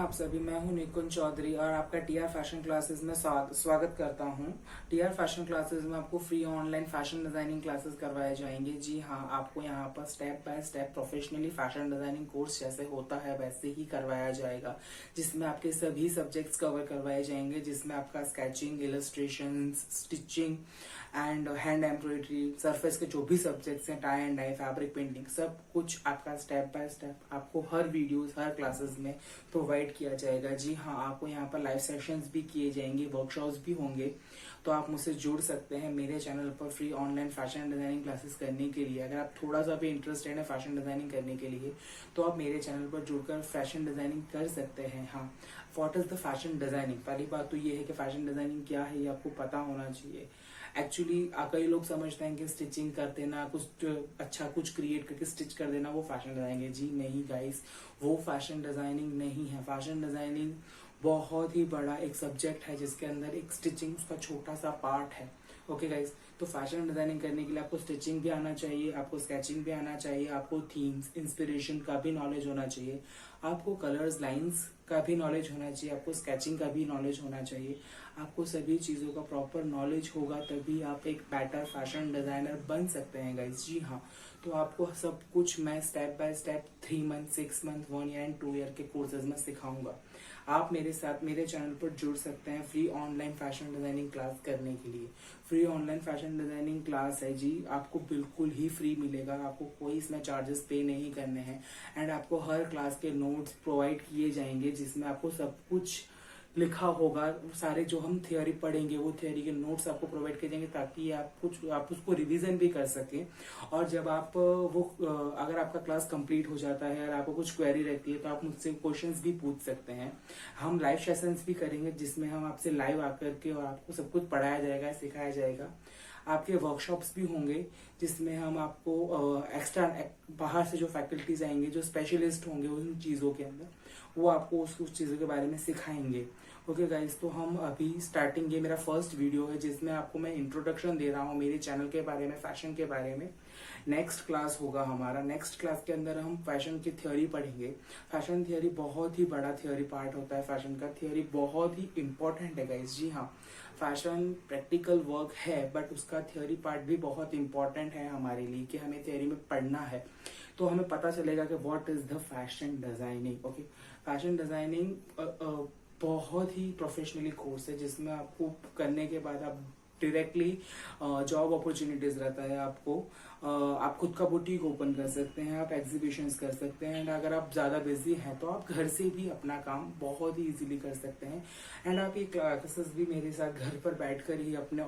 आप सभी। मैं हूं निकुंज चौधरी और आपका टीआर फैशन क्लासेस में स्वागत करता हूं। टीआर फैशन क्लासेस में आपको free online fashion designing classes करवाए जाएंगे। जी हां, आपको यहां पर step by step professionally fashion designing course जैसे होता है वैसे ही करवाया जाएगा, जिसमें आपके सभी सब्जेक्ट्स कवर करवाए जाएंगे, जिसमें आपका sketching, illustration, stitching and hand embroidery, surface के जो भी सब्जेक्ट्स हैं, tie and dye, fabric painting, सब कुछ आपका स्टेप बाय स्टेप आपको हर वीडियोस, हर क्लासेस में प्रोवाइड किया जाएगा। जी हाँ, आपको यहाँ पर लाइव सेशंस भी किए जाएंगे, वर्कशॉप्स भी होंगे। तो आप मुझसे जुड़ सकते हैं मेरे चैनल पर free online fashion designing classes करने के लिए। अगर आप थोड़ा सा भी इंटरेस्टेड है फैशन डिजाइनिंग करने के लिए तो आप मेरे चैनल पर जुड़कर फैशन डिजाइनिंग कर सकते हैं। हाँ, what is the fashion designing? पहली बात तो ये है कि फैशन डिजाइनिंग क्या है, ये आपको पता होना चाहिए। एक्चुअली कई लोग समझते हैं कि स्टिचिंग कर देना, कुछ अच्छा कुछ क्रिएट करके स्टिच कर देना वो फैशन डिजाइनिंग है। जी नहीं गाइस, वो फैशन डिजाइनिंग नहीं है। फैशन डिजाइनिंग बहुत ही बड़ा एक सब्जेक्ट है जिसके अंदर एक स्टिचिंग उसका छोटा सा पार्ट है। ओके गाइस, तो फैशन डिजाइनिंग करने के लिए आपको स्टिचिंग भी आना चाहिए, आपको स्केचिंग भी आना चाहिए, आपको थीम्स, इंस्पिरेशन का भी नॉलेज होना चाहिए, आपको कलर्स, लाइंस का भी नॉलेज होना चाहिए, आपको स्केचिंग का भी नॉलेज होना चाहिए। आपको सभी चीजों का प्रॉपर नॉलेज होगा तभी आप एक बेटर फैशन डिजाइनर बन सकते हैं गाइस। जी हाँ, तो आपको सब कुछ मैं step by step 3 month, 6 month, 1 year and 2 year के कोर्सेज में सिखाऊंगा। आप मेरे साथ मेरे चैनल पर जुड़ सकते हैं free online fashion designing class करने के लिए। Free online fashion designing class है जी, आपको बिल्कुल ही फ्री मिलेगा, आपको कोई इसमें चार्जेस पे नहीं करने हैं एंड आपको हर क्लास के नोट्स प्रोवाइड किए जाएंगे जिसमें आपको सब कुछ लिखा होगा। सारे जो हम थियोरी पढ़ेंगे वो थियोरी के नोट्स आपको प्रोवाइड किए जाएंगे ताकि आप उसको रिवीजन भी कर सकें। और जब आप अगर आपका क्लास कंप्लीट हो जाता है और आपको कुछ क्वेरी रहती है तो आप मुझसे क्वेश्चंस भी पूछ सकते हैं। हम लाइव सेशंस भी करेंगे जिसमें हम आपसे लाइव आकर के और आपको सब कुछ पढ़ाया जाएगा, सिखाया जाएगा। आपके वर्कशॉप्स भी होंगे जिसमें हम आपको एक्स्ट्रा बाहर से जो फैकल्टीज आएंगे, जो स्पेशलिस्ट होंगे उन चीजों के अंदर, वो आपको उस चीजों के बारे में सिखाएंगे। ओके गाइस, तो हम अभी स्टार्टिंग, ये मेरा फर्स्ट वीडियो है जिसमें आपको मैं इंट्रोडक्शन दे रहा हूँ मेरे चैनल के बारे में, फैशन के बारे में। नेक्स्ट क्लास होगा हमारा, नेक्स्ट क्लास के अंदर हम फैशन की थ्योरी पढ़ेंगे। फैशन थ्योरी बहुत ही बड़ा थ्योरी पार्ट होता है, फैशन का थ्योरी बहुत ही इंपॉर्टेंट है गाइस। जी हाँ, फैशन प्रैक्टिकल वर्क है बट उसका थ्योरी पार्ट भी बहुत इंपॉर्टेंट है हमारे लिए कि हमें थ्योरी में पढ़ना है तो हमें पता चलेगा कि what is the fashion designing. Okay, fashion designing बहुत ही प्रोफेशनली कोर्स है जिसमें आपको करने के बाद आप डायरेक्टली जॉब अपॉर्चुनिटीज रहता है। आपको आप खुद का बुटीक ओपन कर सकते हैं, आप एग्जीबिशंस कर सकते हैं एंड अगर आप ज्यादा बिजी हैं तो आप घर से भी अपना काम बहुत ही इजीली कर सकते हैं। एंड आप ये क्लासेस भी मेरे साथ घर पर बैठकर ही अपने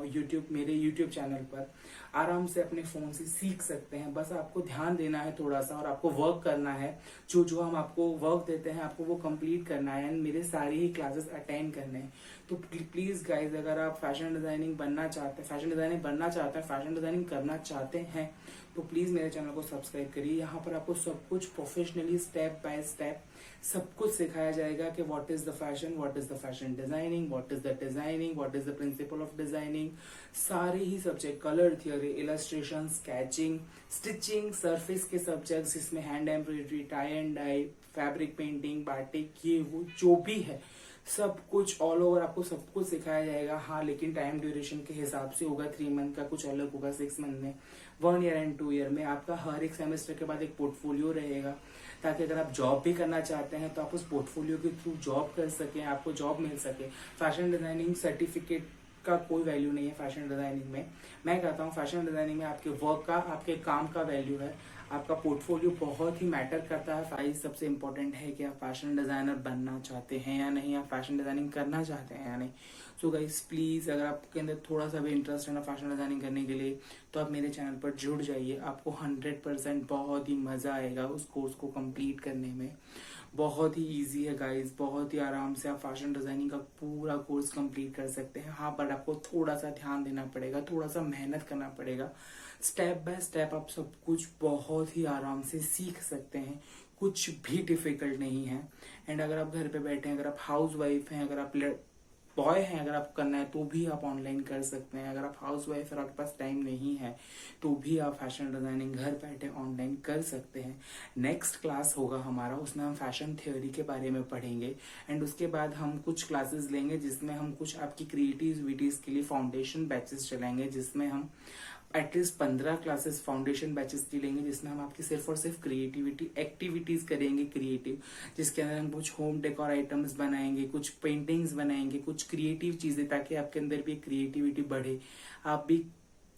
मेरे यूट्यूब चैनल पर आराम से अपने फोन से सीख सकते हैं। बस आपको ध्यान देना है थोड़ा सा और आपको वर्क करना है। जो जो हम आपको वर्क देते हैं आपको वो कंप्लीट करना है एंड मेरे सारे ही क्लासेस अटेंड करने हैं। तो प्लीज गाइज, अगर आप फैशन डिजाइनिंग बनना चाहते हैं, फैशन डिजाइनिंग करना चाहते हैं तो प्लीज मेरे चैनल को सब्सक्राइब करिए। यहाँ पर आपको सब कुछ प्रोफेशनली स्टेप बाय स्टेप सब कुछ सिखाया जाएगा कि what is the fashion, what is the fashion designing, what is the designing, what is the principle of designing. सारे ही subject, colour theory, illustration, sketching, stitching, surface के सब्जेक्ट जिसमें hand embroidery, tie and dye, fabric painting, batik, ये वो जो भी है सब कुछ ऑल ओवर आपको सब कुछ सिखाया जाएगा। हाँ, लेकिन टाइम ड्यूरेशन के हिसाब से होगा। 3 मंथ का कुछ अलग होगा, 6 मंथ में, 1 ईयर एंड 2 ईयर में। आपका हर एक सेमेस्टर के बाद एक पोर्टफोलियो रहेगा ताकि अगर आप जॉब भी करना चाहते हैं तो आप उस पोर्टफोलियो के थ्रू जॉब कर सकें, आपको जॉब मिल सके। फैशन डिजाइनिंग सर्टिफिकेट का कोई वैल्यू नहीं है फैशन डिजाइनिंग में। मैं कहता हूँ फैशन डिजाइनिंग में आपके वर्क का, आपके काम का वैल्यू है। आपका पोर्टफोलियो बहुत ही मैटर करता है। फाइज सबसे इंपॉर्टेंट है कि आप फैशन डिजाइनर बनना चाहते हैं या नहीं, आप फैशन डिजाइनिंग करना चाहते हैं या नहीं। सो गाइस प्लीज, अगर आपके अंदर थोड़ा सा भी इंटरेस्ट है ना फैशन डिजाइनिंग करने के लिए तो आप मेरे चैनल पर जुड़ जाइए। आपको 100% बहुत ही मजा आएगा उस कोर्स को कंप्लीट करने में। बहुत ही इजी है गाइस, बहुत ही आराम से आप फैशन डिजाइनिंग का पूरा कोर्स कंप्लीट कर सकते हैं। हाँ, बट आपको थोड़ा सा ध्यान देना पड़ेगा, थोड़ा सा मेहनत करना पड़ेगा। स्टेप बाय स्टेप आप सब कुछ बहुत ही आराम से सीख सकते हैं, कुछ भी डिफिकल्ट नहीं है। एंड अगर आप घर पे बैठे हैं, अगर आप हाउस वाइफ हैं, अगर आप बॉय हैं, अगर आपको करना है तो भी आप ऑनलाइन कर सकते हैं। अगर आप हाउस वाइफ और आपके पास टाइम नहीं है तो भी आप फैशन डिजाइनिंग घर बैठे ऑनलाइन कर सकते हैं। नेक्स्ट क्लास होगा हमारा, उसमें हम फैशन थ्योरी के बारे में पढ़ेंगे एंड उसके बाद हम कुछ क्लासेस लेंगे जिसमें हम कुछ आपकी क्रिएटिविटीज के लिए फाउंडेशन बैचेस चलाएंगे, जिसमें हम एटलीस्ट 15 क्लासेस फाउंडेशन बैचेस की लेंगे, जिसमें हम आपकी सिर्फ और सिर्फ क्रिएटिविटी एक्टिविटीज करेंगे क्रिएटिव, जिसके अंदर हम कुछ होम डेकोर आइटम्स बनाएंगे, कुछ पेंटिंग्स बनाएंगे, कुछ क्रिएटिव चीजें, ताकि आपके अंदर भी क्रिएटिविटी बढ़े, आप भी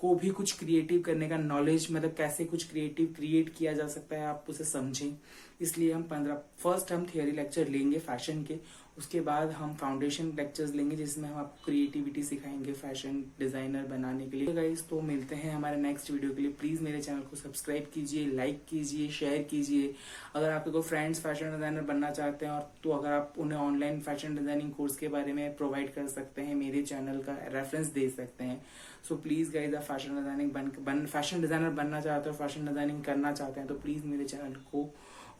को भी कुछ क्रिएटिव करने का नॉलेज, मतलब कैसे कुछ क्रिएटिव क्रिएट किया जा सकता है आप उसे समझें। इसलिए हम फर्स्ट हम थियोरी लेक्चर लेंगे फैशन के, उसके बाद हम फाउंडेशन लेक्चर्स लेंगे जिसमें हम आपको क्रिएटिविटी सिखाएंगे फैशन डिजाइनर बनाने के लिए। गाइस तो मिलते हैं हमारे नेक्स्ट वीडियो के लिए। प्लीज मेरे चैनल को सब्सक्राइब कीजिए, लाइक कीजिए, शेयर कीजिए। अगर आपके कोई फ्रेंड्स फैशन डिजाइनर बनना चाहते हैं और तो अगर आप उन्हें ऑनलाइन फैशन डिजाइनिंग कोर्स के बारे में प्रोवाइड कर सकते हैं, मेरे चैनल का रेफरेंस दे सकते हैं। सो प्लीज गाइस, आप फैशन डिजाइनिंग फैशन डिजाइनर बनना चाहते हो, फैशन डिजाइनिंग करना चाहते हैं तो प्लीज मेरे चैनल को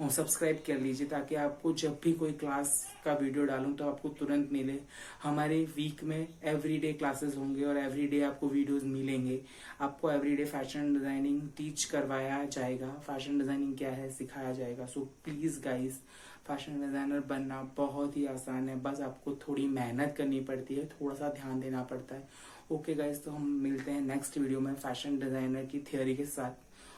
सब्सक्राइब कर लीजिए, ताकि आपको जब भी कोई क्लास का वीडियो डालूं तो आपको तुरंत मिले। हमारे वीक में एवरीडे क्लासेस होंगे और एवरीडे आपको वीडियोस मिलेंगे। आपको एवरीडे फैशन डिजाइनिंग टीच करवाया जाएगा, फैशन डिजाइनिंग क्या है सिखाया जाएगा। So please guys, fashion designer बनना बहुत ही आसान है, बस आपको थोड़ी मेहनत करनी पड़ती है, थोड़ा सा ध्यान देना पड़ता है। ओके गाइस, तो हम मिलते हैं नेक्स्ट वीडियो में फैशन डिजाइनर की थ्योरी के साथ।